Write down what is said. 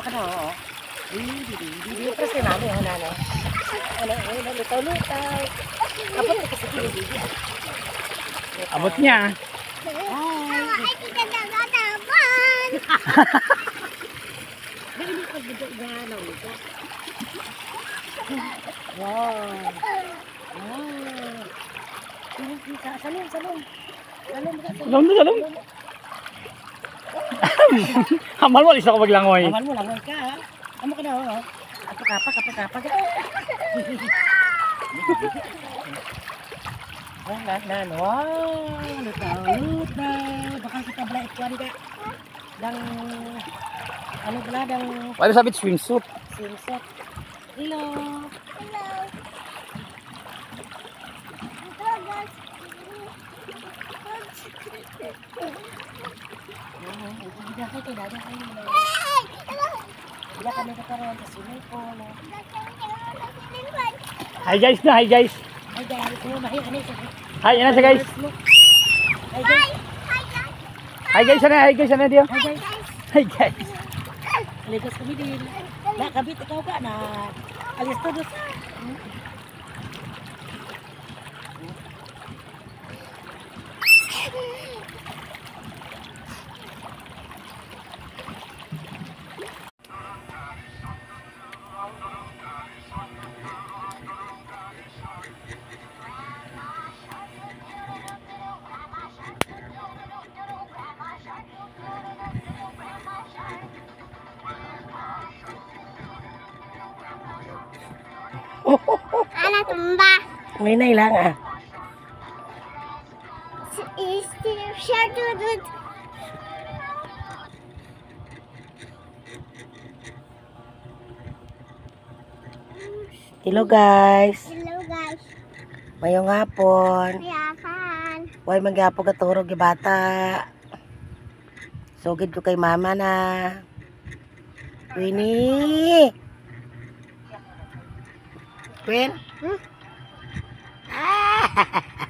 Maka na, oo. Di, terus kay mami, ano. Ano, lutaw-lutaw. Abot na kasi hindi. Abot niya. Ay, kita nagatapan. Hindi ka gano'n ito. Wow. Salong. Salong. Hamal mo, isa ko maglangoy. Hamal mo, langoy ka ha. Amo ka na ho. Kapag. Wow, lutaw. Baka kita bala ikuan ka. Dang, ano pala, dang Wala sabit swimsuit. swimsuit. Hello. Tidak kami kekaroon sa swimming pool. Hi guys na, hi guys. Ay guys, mahiya ka na isa. Hi, yan na siya guys. Ay guys. Hi guys, ano diyo? Ay guys. Hi guys. Aligas kami din. Kabit ikaw ka na. Alis todos. Anak tumba. Ngayon lang ah. Siya dudut. Hello guys. Hello guys. Mayong hapon. Yakan. Huwag magyapog at turog yung bata. Sugid ko kay mama na. Winnie. Queen? Ah!